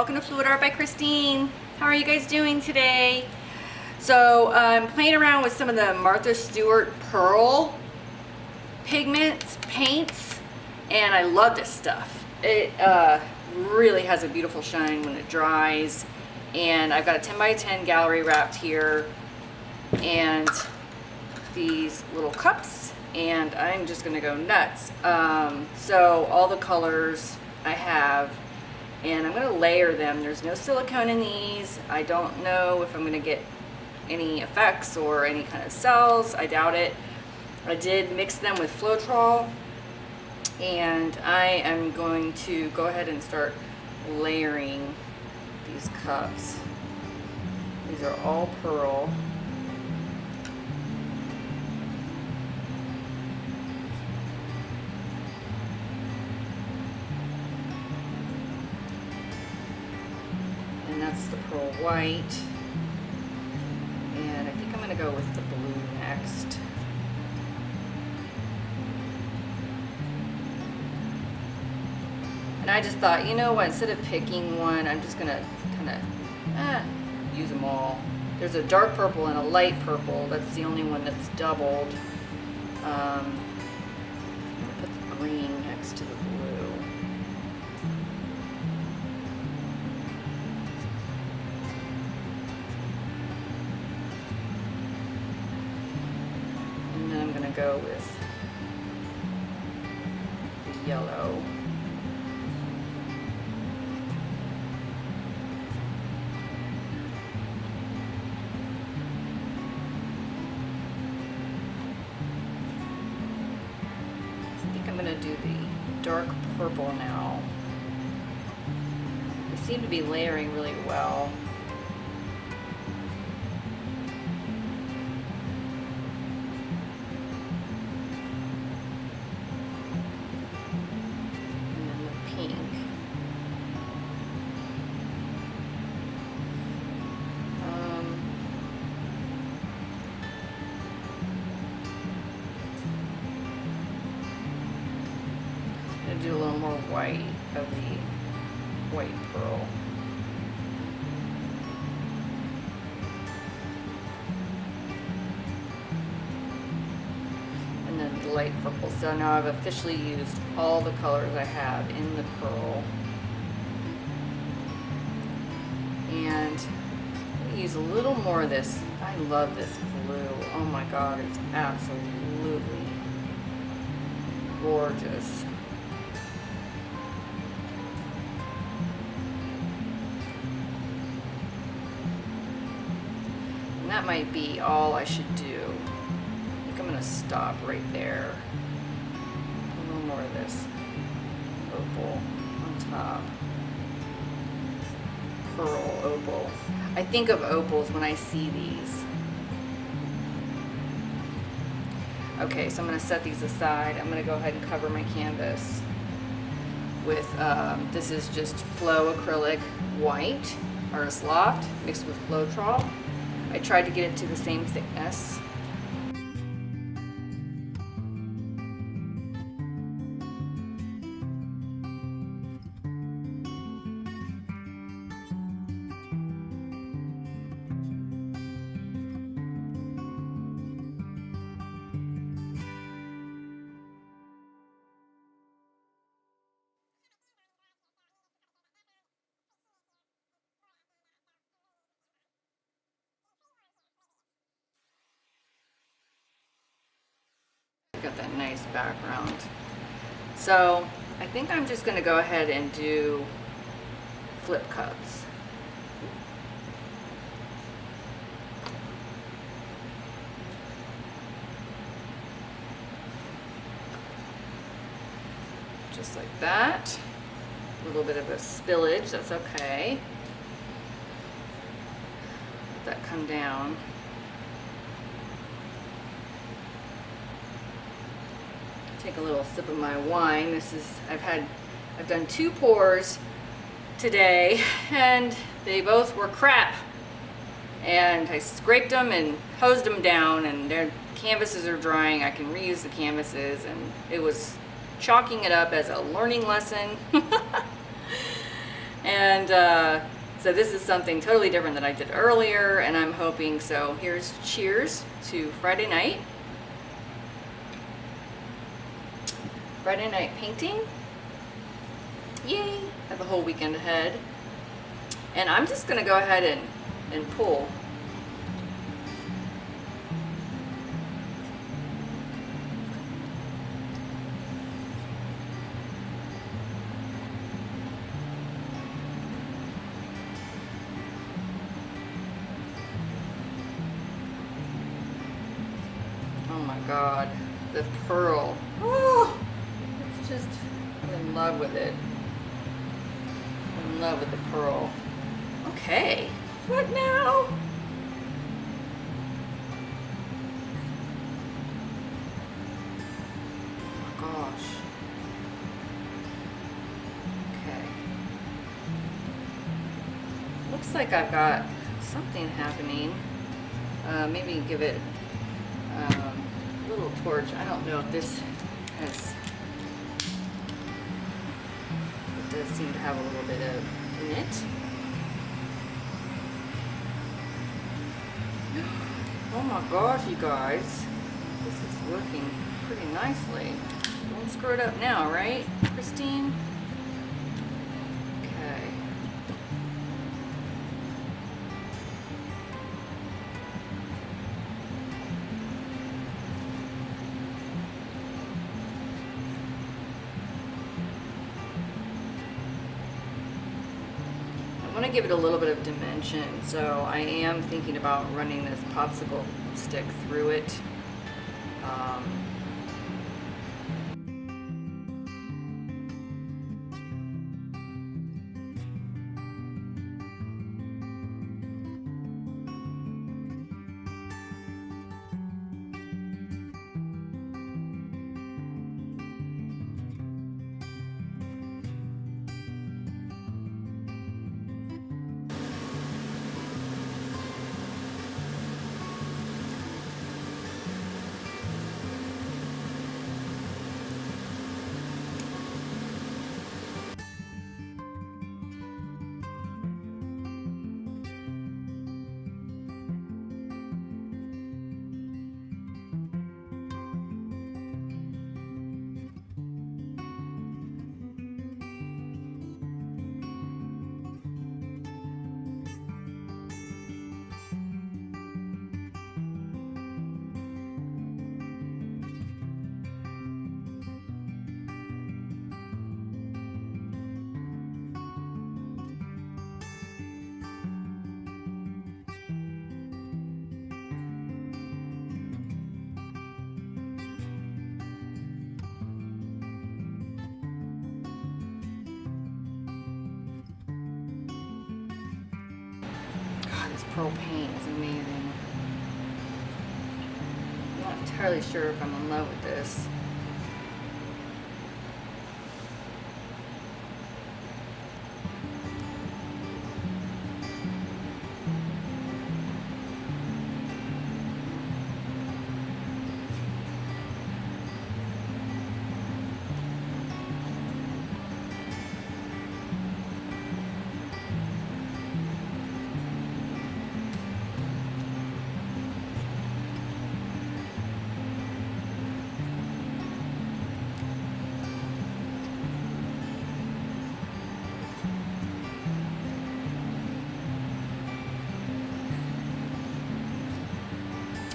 welcome to Fluid Art by Christine. How are you guys doing today? So I'm playing around with some of the Martha Stewart Pearl pigments, paints, and I love this stuff. It really has a beautiful shine when it dries, and I've got a 10 by 10 gallery wrapped here and these little cups, and I'm just gonna go nuts. So all the colors I have, and I'm going to layer them. There's no silicone in these. I don't know if I'm going to get any effects or any kind of cells. I doubt it. I did mix them with Floetrol, and I am going to go ahead and start layering these cups. These are all pearl. That's the pearl white, and I think I'm going to go with the blue next. And I just thought, you know what, instead of picking one, I'm just going to kind of use them all. There's a dark purple and a light purple. That's the only one that's doubled. I'm going to put the green next to the blue. Go with the yellow. I think I'm going to do the dark purple now. They seem to be layering really well. Do a little more white of the white pearl. And then the light purple. So now I've officially used all the colors I have in the pearl. And I'm going to use a little more of this. I love this blue. Oh my God, it's absolutely gorgeous. That might be all I should do. I think I'm going to stop right there. A little more of this opal on top. Pearl opal. I think of opals when I see these. Okay, so I'm going to set these aside. I'm going to go ahead and cover my canvas with, this is just Flow Acrylic White, Artist Loft, mixed with Floetrol. I tried to get it to the same thickness. Got that nice background. So I think I'm just going to go ahead and do flip cups. Just like that. A little bit of a spillage, that's okay. Let that come down. Take a little sip of my wine. This is, I've done 2 pours today, and they both were crap. And I scraped them and hosed them down, and their canvases are drying. I can reuse the canvases, and it was chalking it up as a learning lesson. And so this is something totally different that I did earlier, and I'm hoping, so here's cheers to Friday night. Friday night painting. Yay! Have a whole weekend ahead. And I'm just gonna go ahead and pull. Oh my God, the pearl. Oh, it's just, I'm in love with it. I'm in love with the pearl. Okay, what now? Oh gosh. Okay. Looks like I've got something happening. Maybe give it a little torch. I don't know if this has, it does seem to have a little bit of in it. Oh my gosh, you guys. This is working pretty nicely. Don't screw it up now, right, Christine? Okay. I want to give it a little bit of dimension, so I am thinking about running this popsicle stick through it. This pearl paint is amazing. I'm not entirely sure if I'm in love with this.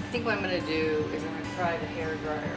I think what I'm going to do is I'm going to try the hairdryer.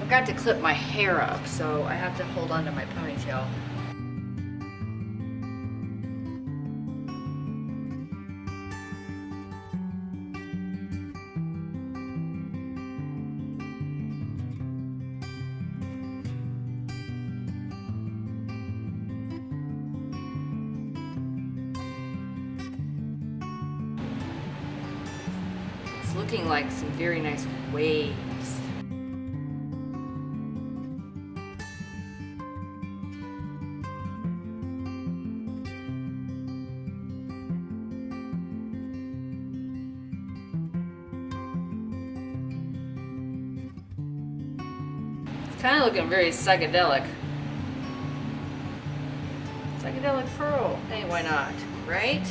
forgot to clip my hair up, so I have to hold on to my ponytail. It's looking like some very nice waves. It's kind of looking very psychedelic. Psychedelic pearl. Hey, why not, right?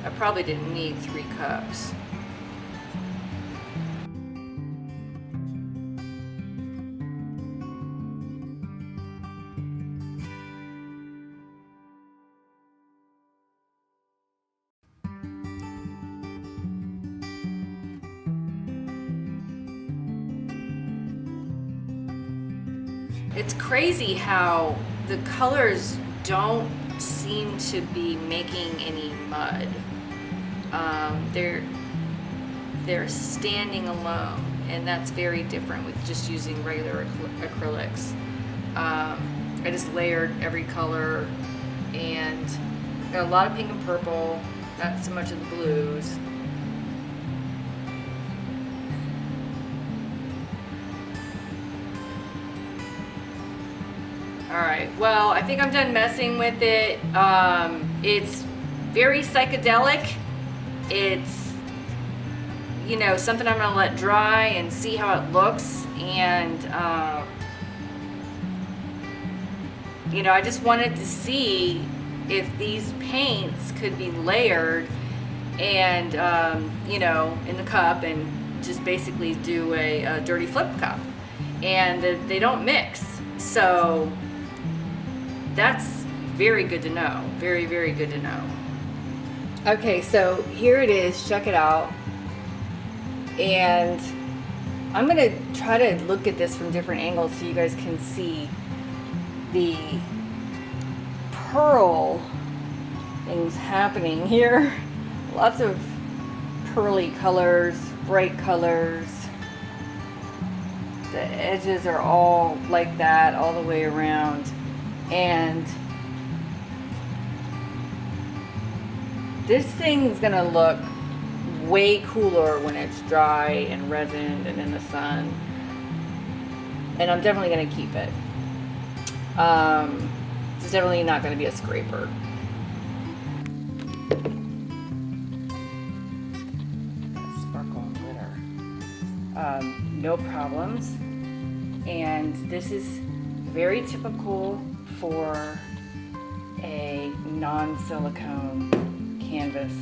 I probably didn't need 3 cups. It's crazy how the colors don't seem to be making any mud. They're standing alone, and that's very different with just using regular acrylics. I just layered every color, and got a lot of pink and purple, not so much of the blues. Alright, well, I think I'm done messing with it. It's very psychedelic. It's, you know, something I'm going to let dry and see how it looks. And, you know, I just wanted to see if these paints could be layered and, you know, in the cup, and just basically do a dirty flip cup. And they don't mix. So that's very good to know. Very, very good to know. Okay, so here it is. Check it out. And I'm going to try to look at this from different angles so you guys can see the pearl things happening here. Lots of pearly colors, bright colors. The edges are all like that all the way around. And this thing's gonna look way cooler when it's dry and resined and in the sun. And I'm definitely gonna keep it. It's definitely not gonna be a scraper. Sparkle and glitter. No problems. And this is very typical for a non-silicone canvas